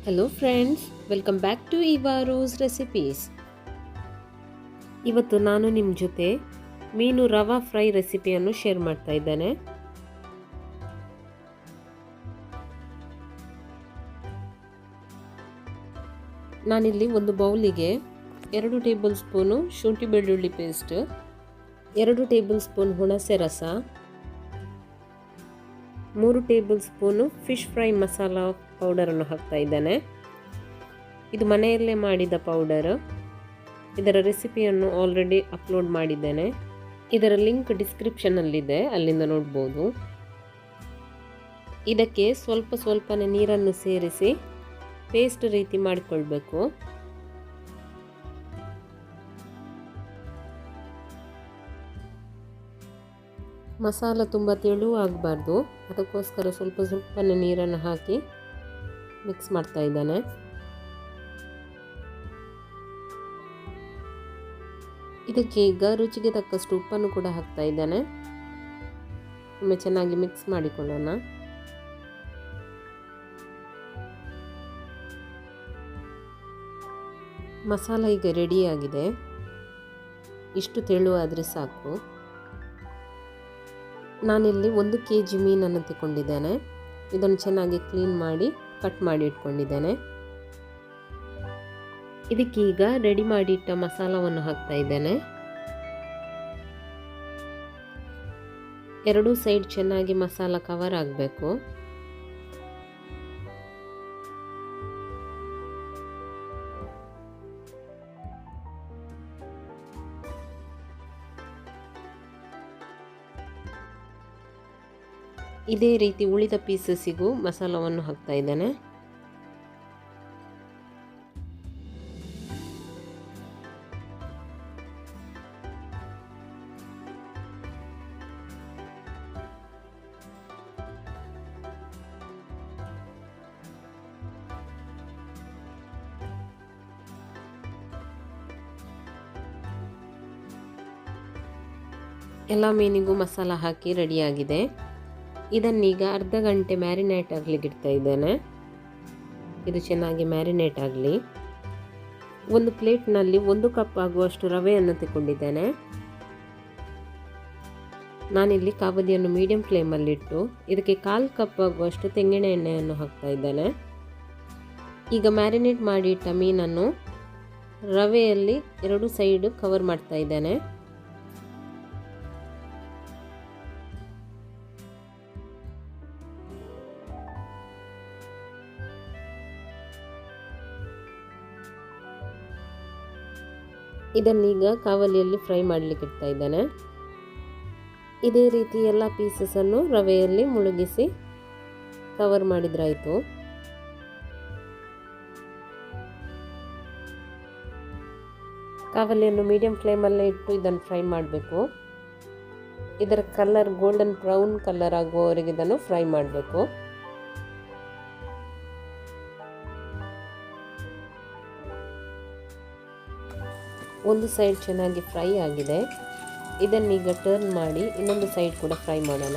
Hello friends, welcome back to Evarose recipes. ಇವತ್ತು ನಾನು ನಿಮ್ಮ ಜೊತೆ ಮೀನು ರವಾ ಫ್ರೈ ರೆಸಿಪಿಯನ್ನು ಶೇರ್ ಮಾಡ್ತಾ ಇದ್ದೇನೆ. ನಾನಿಲ್ಲಿ ಒಂದು ಬೌಲಿಗೆ 2 ಟೇಬಲ್ ಸ್ಪೂನ್ ಶುಂಠಿ ಬೆಳ್ಳುಳ್ಳಿ ಪೇಸ್ಟ್, 2 ಟೇಬಲ್ ಸ್ಪೂನ್ ಹುಣಸೆ ರಸ, 3 table spoon fish fry masala powder ಅನ್ನು ಹಾಕ್ತಾ ಇದ್ದೇನೆ. ಇದು ಮನೆಯಲ್ಲೇ ಮಾಡಿದ ಪೌಡರ್. ಇದರ ರೆಸಿಪಿಯನ್ನು ಆಲ್ರೆಡಿ ಅಪ್ಲೋಡ್ ಮಾಡಿದ್ದೇನೆ. ಇದರ ಲಿಂಕ್ ಡಿಸ್ಕ್ರಿಪ್ಷನ್ನಲ್ಲಿದೆ, ಅಲ್ಲಿಂದ ನೋಡ್ಬೋದು. ಇದಕ್ಕೆ ಸ್ವಲ್ಪನೇ ನೀರನ್ನು ಸೇರಿಸಿ ಪೇಸ್ಟ್ ರೀತಿ ಮಾಡಿಕೊಳ್ಬೇಕು. ಮಸಾಲ ತುಂಬ ತೆಳು ಆಗಬಾರ್ದು, ಅದಕ್ಕೋಸ್ಕರ ಸ್ವಲ್ಪನೇ ನೀರನ್ನು ಹಾಕಿ ಮಿಕ್ಸ್ ಮಾಡ್ತಾ ಇದ್ದಾನೆ. ಇದಕ್ಕೆ ಈಗ ರುಚಿಗೆ ತಕ್ಕಷ್ಟು ಉಪ್ಪನ್ನು ಕೂಡ ಹಾಕ್ತಾ ಇದ್ದಾನೆ. ಒಮ್ಮೆ ಚೆನ್ನಾಗಿ ಮಿಕ್ಸ್ ಮಾಡಿಕೊಳ್ಳೋಣ. ಮಸಾಲ ಈಗ ರೆಡಿಯಾಗಿದೆ. ಇಷ್ಟು ತೆಳು ಆದರೆ ಸಾಕು. ನಾನಿಲ್ಲಿ 1 kg ಮೀನನ್ನು ತಗೊಂಡಿದ್ದೇನೆ. ಇದನ್ನು ಚೆನ್ನಾಗಿ ಕ್ಲೀನ್ ಮಾಡಿ ಕಟ್ ಮಾಡಿ ಇಟ್ಕೊಂಡಿದ್ದೇನೆ. ಇದಕ್ಕೀಗ ರೆಡಿ ಮಾಡಿ ಇಟ್ಟ ಮಸಾಲವನ್ನು ಹಾಕ್ತಾ ಇದ್ದೇನೆ. 2 ಸೈಡ್ ಚೆನ್ನಾಗಿ ಮಸಾಲ ಕವರ್ ಆಗಬೇಕು. ಇದೇ ರೀತಿ ಉಳಿದ ಪೀಸಸ್ಸಿಗೂ ಮಸಾಲವನ್ನು ಹಾಕ್ತಾ ಇದ್ದೇನೆ. ಎಲ್ಲ ಮೀನಿಗೂ ಮಸಾಲ ಹಾಕಿ ರೆಡಿಯಾಗಿದೆ. ಇದನ್ನೀಗ ಅರ್ಧ ಗಂಟೆ ಮ್ಯಾರಿನೇಟ್ ಆಗಲಿಕ್ಕೆ ಇಡ್ತಾ ಇದ್ದೇನೆ. ಇದು ಚೆನ್ನಾಗಿ ಮ್ಯಾರಿನೇಟ್ ಆಗಲಿ. ಒಂದು ಪ್ಲೇಟ್ನಲ್ಲಿ 1 ಕಪ್ ಆಗುವಷ್ಟು ರವೆಯನ್ನು ತಗೊಂಡಿದ್ದೇನೆ. ನಾನಿಲ್ಲಿ ಕಾವಲಿಯನ್ನು ಮೀಡಿಯಂ ಫ್ಲೇಮಲ್ಲಿಟ್ಟು ಇದಕ್ಕೆ 1/4 ಕಪ್ ಆಗುವಷ್ಟು ತೆಂಗಿನ ಎಣ್ಣೆಯನ್ನು ಹಾಕ್ತಾ ಇದ್ದೇನೆ. ಈಗ ಮ್ಯಾರಿನೇಟ್ ಮಾಡಿ ಇಟ್ಟ ಮೀನನ್ನು ರವೆಯಲ್ಲಿ 2 ಸೈಡ್ ಕವರ್ ಮಾಡ್ತಾ ಇದ್ದೇನೆ. ಇದನ್ನೀಗ ಕಾವಲಿಯಲ್ಲಿ ಫ್ರೈ ಮಾಡಲಿಕ್ಕೆ ಇಡ್ತಾ ಇದ್ದೇನೆ. ಇದೇ ರೀತಿ ಎಲ್ಲ ಪೀಸಸನ್ನು ರವೆಯಲ್ಲಿ ಮುಳುಗಿಸಿ ಕವರ್ ಮಾಡಿದ್ರಾಯಿತು. ಕಾವಲಿಯನ್ನು ಮೀಡಿಯಂ ಫ್ಲೇಮಲ್ಲೇ ಇಟ್ಟು ಇದನ್ನು ಫ್ರೈ ಮಾಡಬೇಕು. ಇದರ ಕಲರ್ ಗೋಲ್ಡನ್ ಬ್ರೌನ್ ಕಲರ್ ಆಗುವವರೆಗೆ ಇದನ್ನು ಫ್ರೈ ಮಾಡಬೇಕು. ಒಂದು ಸೈಡ್ ಚೆನ್ನಾಗಿ ಫ್ರೈ ಆಗಿದೆ. ಇದನ್ನೀಗ ಟರ್ನ್ ಮಾಡಿ ಇನ್ನೊಂದು ಸೈಡ್ ಕೂಡ ಫ್ರೈ ಮಾಡೋಣ.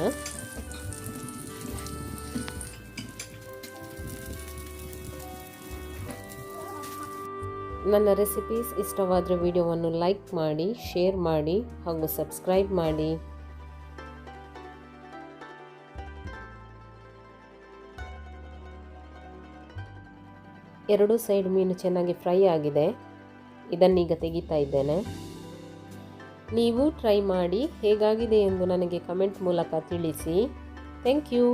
ನನ್ನ ರೆಸಿಪೀಸ್ ಇಷ್ಟವಾದರೆ ವಿಡಿಯೋವನ್ನು ಲೈಕ್ ಮಾಡಿ, ಶೇರ್ ಮಾಡಿ ಹಾಗೂ ಸಬ್ಸ್ಕ್ರೈಬ್ ಮಾಡಿ. ಎರಡೂ ಸೈಡ್ ಮೀನು ಚೆನ್ನಾಗಿ ಫ್ರೈ ಆಗಿದೆ. ಇದನ್ನೀಗ ತೆಗಿತಾ ಇದ್ದೇನೆ. ನೀವು ಟ್ರೈ ಮಾಡಿ ಹೇಗಾಗಿದೆ ಎಂದು ನನಗೆ ಕಮೆಂಟ್ ಮೂಲಕ ತಿಳಿಸಿ. Thank you.